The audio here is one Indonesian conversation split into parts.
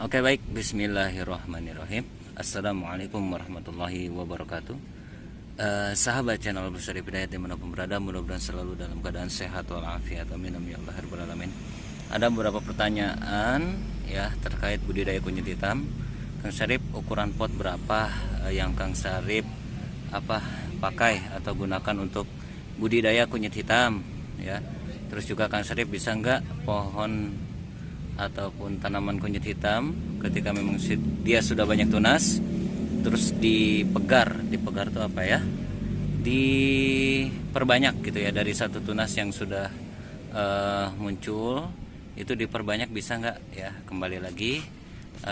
Oke, baik, bismillahirrahmanirrahim. Assalamualaikum warahmatullahi wabarakatuh. Sahabat channel Besar Hidayat dimanapun berada, mudah-mudahan selalu dalam keadaan sehat walafiat, amin amin ya Allah rabbal alamin. Ada beberapa pertanyaan ya terkait budidaya kunyit hitam. Kang Syarif, ukuran pot berapa yang Kang Syarif pakai atau gunakan untuk budidaya kunyit hitam ya. Terus juga Kang Syarif bisa nggak pohon ataupun tanaman kunyit hitam ketika memang dia sudah banyak tunas terus dipegar itu apa ya, diperbanyak gitu ya, dari satu tunas yang sudah muncul itu diperbanyak, bisa nggak ya? Kembali lagi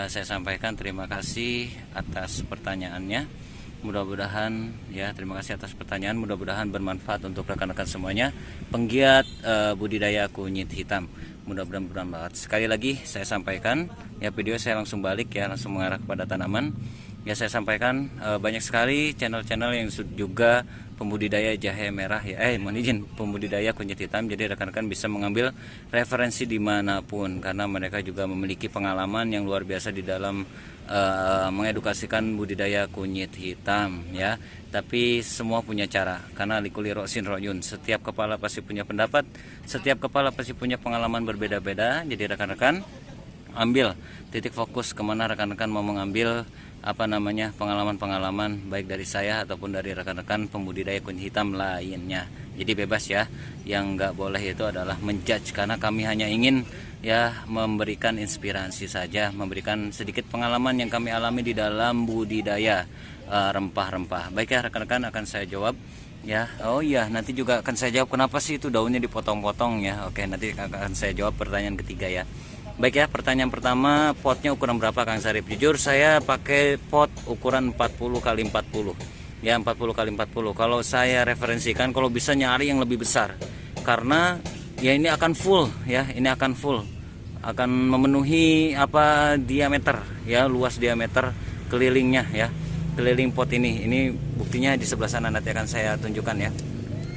saya sampaikan terima kasih atas pertanyaannya. Mudah-mudahan ya, terima kasih atas pertanyaan, mudah-mudahan bermanfaat untuk rekan-rekan semuanya penggiat budidaya kunyit hitam. Mudah-mudahan bermanfaat. Sekali lagi saya sampaikan ya, video saya langsung balik ya, langsung mengarah kepada tanaman. Ya, saya sampaikan banyak sekali channel-channel yang juga pembudidaya jahe merah ya, mohon izin, pembudidaya kunyit hitam. Jadi rekan-rekan bisa mengambil referensi dimanapun karena mereka juga memiliki pengalaman yang luar biasa di dalam mengedukasikan budidaya kunyit hitam ya. Tapi semua punya cara, karena likuli rosin royun, setiap kepala pasti punya pendapat, setiap kepala pasti punya pengalaman berbeda-beda. Jadi rekan-rekan ambil titik fokus kemana rekan-rekan mau mengambil pengalaman-pengalaman baik dari saya ataupun dari rekan-rekan pembudidaya kunyit hitam lainnya. Jadi bebas ya. Yang nggak boleh itu adalah menjudge, karena kami hanya ingin ya memberikan inspirasi saja, memberikan sedikit pengalaman yang kami alami di dalam budidaya rempah-rempah. Baik ya rekan-rekan, akan saya jawab ya. Oh iya, nanti juga akan saya jawab kenapa sih itu daunnya dipotong-potong ya. Oke, nanti akan saya jawab pertanyaan ketiga ya. Baik ya, pertanyaan pertama, potnya ukuran berapa Kang Syarif? Jujur saya pakai pot ukuran 40 kali 40 ya, 40 kali 40. Kalau saya referensikan, kalau bisa nyari yang lebih besar, karena ya ini akan full ya, ini akan full, akan memenuhi diameter ya, luas diameter kelilingnya ya, keliling pot ini buktinya di sebelah sana, nanti akan saya tunjukkan ya.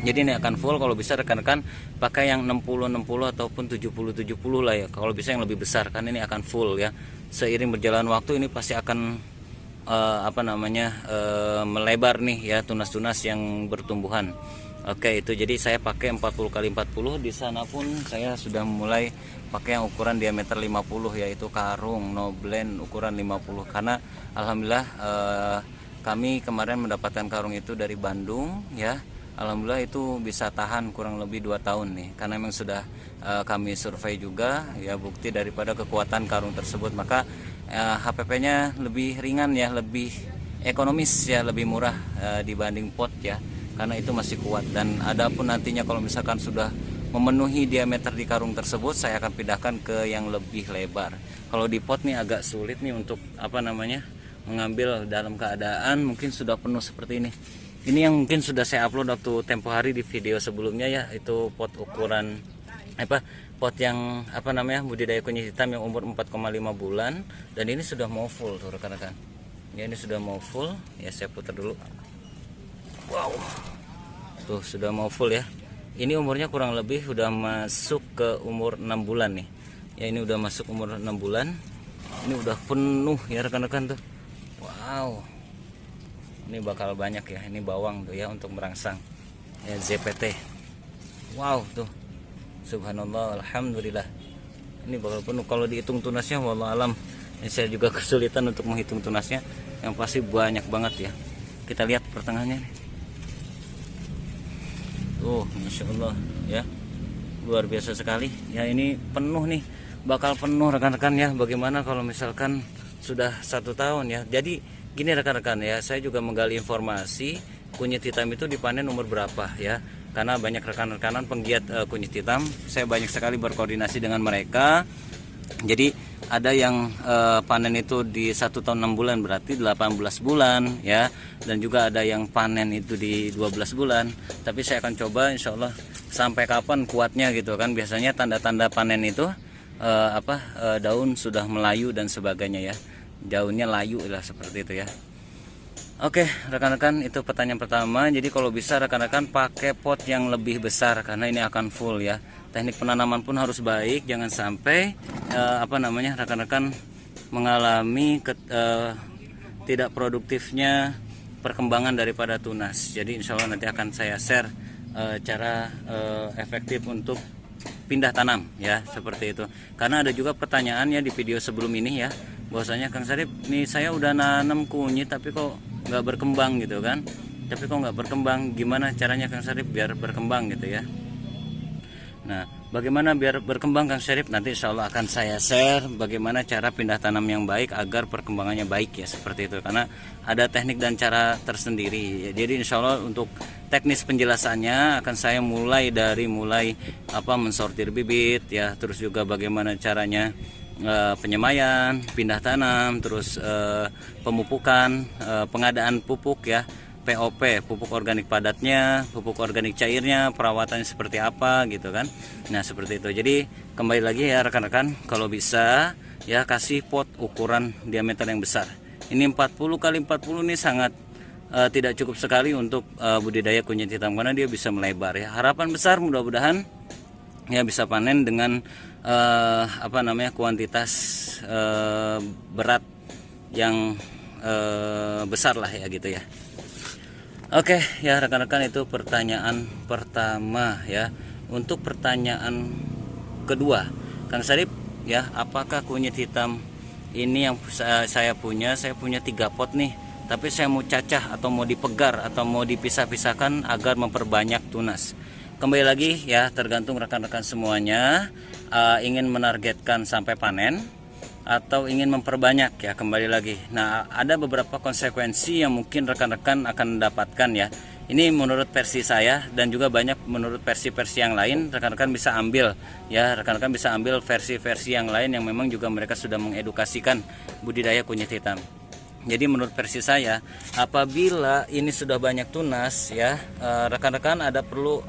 Jadi ini akan full. Kalau bisa rekan-rekan pakai yang 60-60 ataupun 70-70 lah ya, kalau bisa yang lebih besar, kan ini akan full ya. Seiring berjalan waktu ini pasti akan melebar nih ya, tunas-tunas yang bertumbuhan. Oke, itu jadi saya pakai 40 kali 40. Di sana pun saya sudah mulai pakai yang ukuran diameter 50, yaitu karung no blend ukuran 50, karena alhamdulillah kami kemarin mendapatkan karung itu dari Bandung ya. Alhamdulillah itu bisa tahan kurang lebih 2 tahun nih, karena memang sudah kami survei juga ya, bukti daripada kekuatan karung tersebut. Maka HPP-nya lebih ringan ya, lebih ekonomis ya, lebih murah dibanding pot ya, karena itu masih kuat. Dan adapun nantinya kalau misalkan sudah memenuhi diameter di karung tersebut, saya akan pindahkan ke yang lebih lebar. Kalau di pot nih agak sulit nih untuk mengambil dalam keadaan mungkin sudah penuh seperti ini. Ini yang mungkin sudah saya upload waktu tempo hari di video sebelumnya ya, itu pot ukuran pot yang budidaya kunyit hitam yang umur 4,5 bulan, dan ini sudah mau full tuh rekan-rekan. Ya, ini sudah mau full ya, saya putar dulu. Wow. Tuh sudah mau full ya. Ini umurnya kurang lebih sudah masuk ke umur 6 bulan nih. Ya, ini udah masuk umur 6 bulan. Ini udah penuh ya rekan-rekan tuh. Wow. Ini bakal banyak ya, ini bawang tuh ya untuk merangsang ya, ZPT. Wow tuh, subhanallah, alhamdulillah, ini bakal penuh. Kalau dihitung tunasnya wallah alam, saya juga kesulitan untuk menghitung tunasnya, yang pasti banyak banget ya. Kita lihat pertengahannya nih. Tuh, masya Allah ya, luar biasa sekali ya. Ini penuh nih, bakal penuh rekan-rekan ya. Bagaimana kalau misalkan sudah 1 tahun ya? Jadi gini rekan-rekan ya, saya juga menggali informasi kunyit hitam itu dipanen umur berapa ya, karena banyak rekan-rekanan penggiat kunyit hitam. Saya banyak sekali berkoordinasi dengan mereka. Jadi ada yang panen itu di 1 tahun 6 bulan, berarti 18 bulan ya, dan juga ada yang panen itu di 12 bulan. Tapi saya akan coba insya Allah sampai kapan kuatnya gitu kan. Biasanya tanda-tanda panen itu daun sudah melayu dan sebagainya ya, daunnya layu lah seperti itu ya. Oke rekan-rekan, itu pertanyaan pertama. Jadi kalau bisa rekan-rekan pakai pot yang lebih besar, karena ini akan full ya. Teknik penanaman pun harus baik, jangan sampai rekan-rekan mengalami tidak produktifnya perkembangan daripada tunas. Jadi insya Allah nanti akan saya share cara efektif untuk pindah tanam ya, seperti itu. Karena ada juga pertanyaannya di video sebelum ini ya, bahwasanya Kang Syarif, nih saya udah nanam kunyit tapi kok nggak berkembang gitu kan, tapi kok nggak berkembang, gimana caranya Kang Syarif biar berkembang gitu ya. Nah, bagaimana biar berkembang Kang Syarif, nanti insya Allah akan saya share bagaimana cara pindah tanam yang baik agar perkembangannya baik ya, seperti itu. Karena ada teknik dan cara tersendiri ya. Jadi insya Allah untuk teknis penjelasannya akan saya mulai mensortir bibit ya, terus juga bagaimana caranya penyemaian, pindah tanam, terus pemupukan, pengadaan pupuk ya, POP, pupuk organik padatnya, pupuk organik cairnya, perawatannya seperti apa gitu kan. Nah, seperti itu. Jadi kembali lagi ya rekan-rekan, kalau bisa ya kasih pot ukuran diameter yang besar. Ini 40 kali 40 ini sangat tidak cukup sekali untuk budidaya kunyit hitam, karena dia bisa melebar ya. Harapan besar mudah-mudahan ya bisa panen dengan kuantitas berat yang besar lah ya gitu ya. Oke ya rekan-rekan, itu pertanyaan pertama ya. Untuk pertanyaan kedua, Kang Syarif ya, apakah kunyit hitam ini yang saya punya 3 pot nih, tapi saya mau cacah atau mau dipegar atau mau dipisah-pisahkan agar memperbanyak tunas. Kembali lagi ya, tergantung rekan-rekan semuanya ingin menargetkan sampai panen atau ingin memperbanyak ya, kembali lagi. Nah, ada beberapa konsekuensi yang mungkin rekan-rekan akan dapatkan ya. Ini menurut versi saya dan juga banyak menurut versi-versi yang lain. Rekan-rekan bisa ambil ya, rekan-rekan bisa ambil versi-versi yang lain yang memang juga mereka sudah mengedukasikan budidaya kunyit hitam. Jadi menurut versi saya, apabila ini sudah banyak tunas ya, rekan-rekan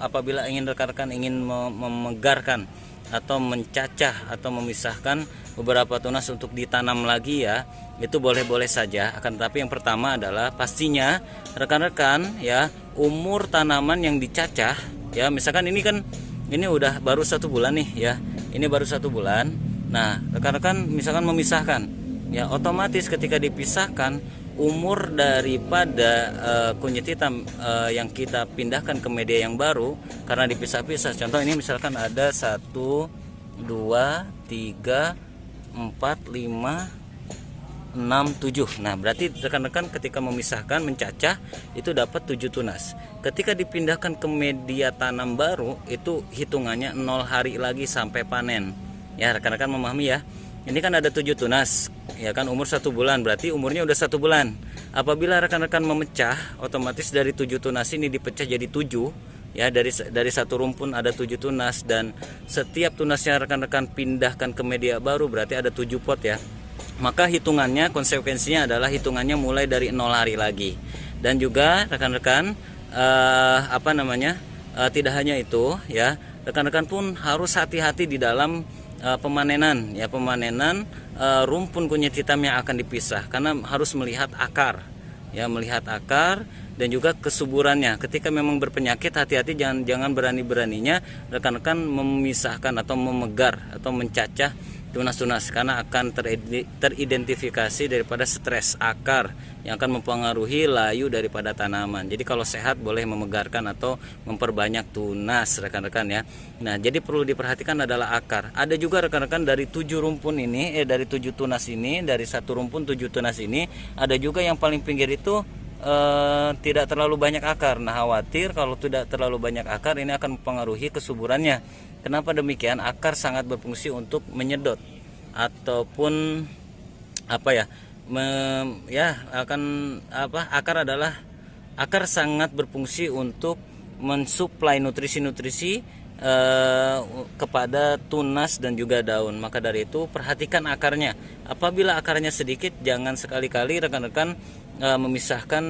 apabila rekan-rekan ingin memegarkan atau mencacah atau memisahkan beberapa tunas untuk ditanam lagi ya, itu boleh-boleh saja. Akan tetapi yang pertama adalah pastinya rekan-rekan ya, umur tanaman yang dicacah ya, misalkan ini udah baru 1 bulan nih ya, ini baru 1 bulan. Nah, rekan-rekan misalkan memisahkan ya, otomatis ketika dipisahkan umur daripada kunyit hitam yang kita pindahkan ke media yang baru karena dipisah-pisah. Contoh ini misalkan ada 1, 2, 3, 4, 5, 6, 7. Nah, berarti rekan-rekan ketika memisahkan, mencacah itu dapat 7 tunas. Ketika dipindahkan ke media tanam baru itu hitungannya 0 hari lagi sampai panen. Ya, rekan-rekan memahami ya. Ini kan ada 7 tunas ya kan, umur 1 bulan, berarti umurnya udah 1 bulan. Apabila rekan-rekan memecah, otomatis dari 7 tunas ini dipecah jadi 7 ya, dari satu rumpun ada 7 tunas, dan setiap tunasnya rekan-rekan pindahkan ke media baru berarti ada 7 pot ya. Maka hitungannya, konsekuensinya adalah hitungannya mulai dari 0 hari lagi. Dan juga rekan-rekan tidak hanya itu ya, rekan-rekan pun harus hati-hati di dalam pemanenan ya, rumpun kunyit hitam yang akan dipisah, karena harus melihat akar ya, dan juga kesuburannya. Ketika memang berpenyakit, hati-hati, jangan berani-beraninya rekan-rekan memisahkan atau memegar atau mencacah tunas-tunas, karena akan teridentifikasi daripada stres akar yang akan mempengaruhi layu daripada tanaman. Jadi kalau sehat boleh memegarkan atau memperbanyak tunas rekan-rekan ya. Nah, jadi perlu diperhatikan adalah akar. Ada juga rekan-rekan dari 7 rumpun ini, dari 7 tunas ini, dari 1 rumpun 7 tunas ini, ada juga yang paling pinggir itu tidak terlalu banyak akar. Nah, khawatir kalau tidak terlalu banyak akar ini akan mempengaruhi kesuburannya. Kenapa demikian? Akar sangat berfungsi untuk menyedot ataupun akar sangat berfungsi untuk mensuplai nutrisi-nutrisi kepada tunas dan juga daun. Maka dari itu perhatikan akarnya. Apabila akarnya sedikit, jangan sekali-kali rekan-rekan memisahkan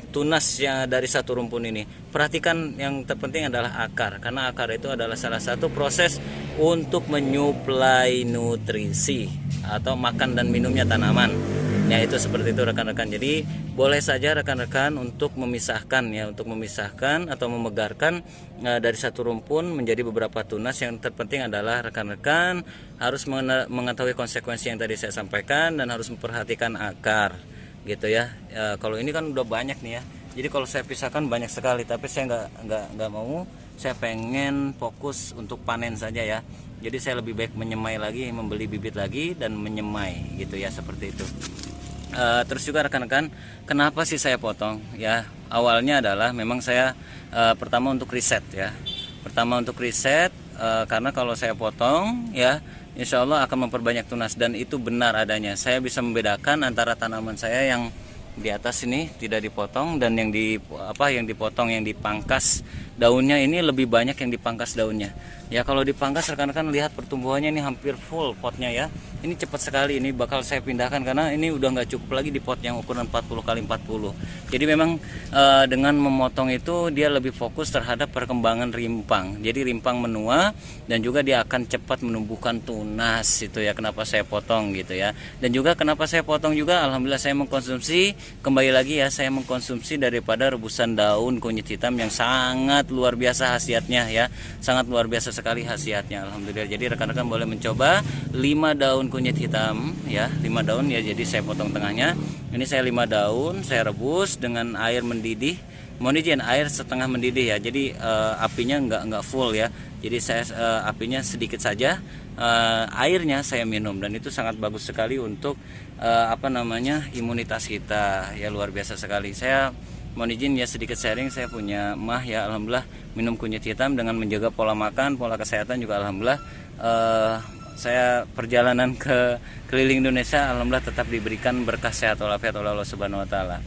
tunasnya dari satu rumpun ini. Perhatikan, yang terpenting adalah akar, karena akar itu adalah salah satu proses untuk menyuplai nutrisi atau makan dan minumnya tanaman. Ya itu seperti itu rekan-rekan. Jadi boleh saja rekan-rekan untuk memisahkan ya, untuk memisahkan atau memegarkan dari satu rumpun menjadi beberapa tunas. Yang terpenting adalah rekan-rekan harus mengetahui konsekuensi yang tadi saya sampaikan dan harus memperhatikan akar gitu ya. Kalau ini kan udah banyak nih ya. Jadi kalau saya pisahkan banyak sekali, tapi saya nggak mau. Saya pengen fokus untuk panen saja ya. Jadi saya lebih baik menyemai lagi, membeli bibit lagi dan menyemai gitu ya, seperti itu. Terus juga rekan-rekan, kenapa sih saya potong ya? Awalnya adalah memang saya pertama untuk riset ya. Pertama untuk riset karena kalau saya potong ya, insya Allah akan memperbanyak tunas, dan itu benar adanya. Saya bisa membedakan antara tanaman saya yang di atas ini tidak dipotong dan yang dipotong, yang dipangkas daunnya ini lebih banyak yang dipangkas daunnya. Ya kalau dipangkas rekan-rekan lihat pertumbuhannya ini hampir full potnya ya. Ini cepat sekali, ini bakal saya pindahkan karena ini udah nggak cukup lagi di pot yang ukuran 40 x 40. Jadi memang dengan memotong itu dia lebih fokus terhadap perkembangan rimpang. Jadi rimpang menua dan juga dia akan cepat menumbuhkan tunas itu ya, kenapa saya potong gitu ya. Dan juga kenapa saya potong juga, alhamdulillah saya mengkonsumsi, kembali lagi ya, saya mengkonsumsi daripada rebusan daun kunyit hitam yang sangat luar biasa khasiatnya ya. Sangat luar biasa sekali khasiatnya, alhamdulillah. Jadi rekan-rekan boleh mencoba 5 daun kunyit hitam ya, 5 daun ya, jadi saya potong tengahnya. Ini saya 5 daun, saya rebus dengan air mendidih. Mohon izin, air setengah mendidih ya. Jadi apinya nggak full ya. Jadi saya apinya sedikit saja. Airnya saya minum, dan itu sangat bagus sekali untuk imunitas kita ya, luar biasa sekali. Saya mohon izin ya sedikit sharing, saya punya mah ya, alhamdulillah minum kunyit hitam dengan menjaga pola makan, pola kesehatan juga alhamdulillah. Saya perjalanan ke keliling Indonesia alhamdulillah tetap diberikan berkah sehat walafiat oleh Allah Subhanahu wa taala.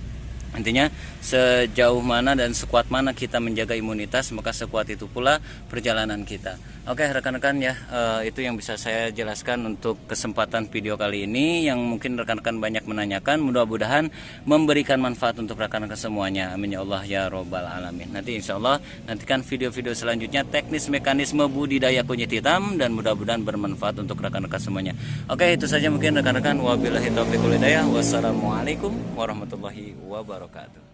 Intinya sejauh mana dan sekuat mana kita menjaga imunitas, maka sekuat itu pula perjalanan kita. Oke rekan-rekan ya, itu yang bisa saya jelaskan untuk kesempatan video kali ini, yang mungkin rekan-rekan banyak menanyakan. Mudah-mudahan memberikan manfaat untuk rekan-rekan semuanya, amin ya Allah ya robbal alamin. Nanti insya Allah nantikan video-video selanjutnya teknis mekanisme budidaya kunyit hitam, dan mudah-mudahan bermanfaat untuk rekan-rekan semuanya. Oke, itu saja mungkin rekan-rekan. Wabillahi taufiq wal hidayah. Wassalamualaikum warahmatullahi wabarakatuh.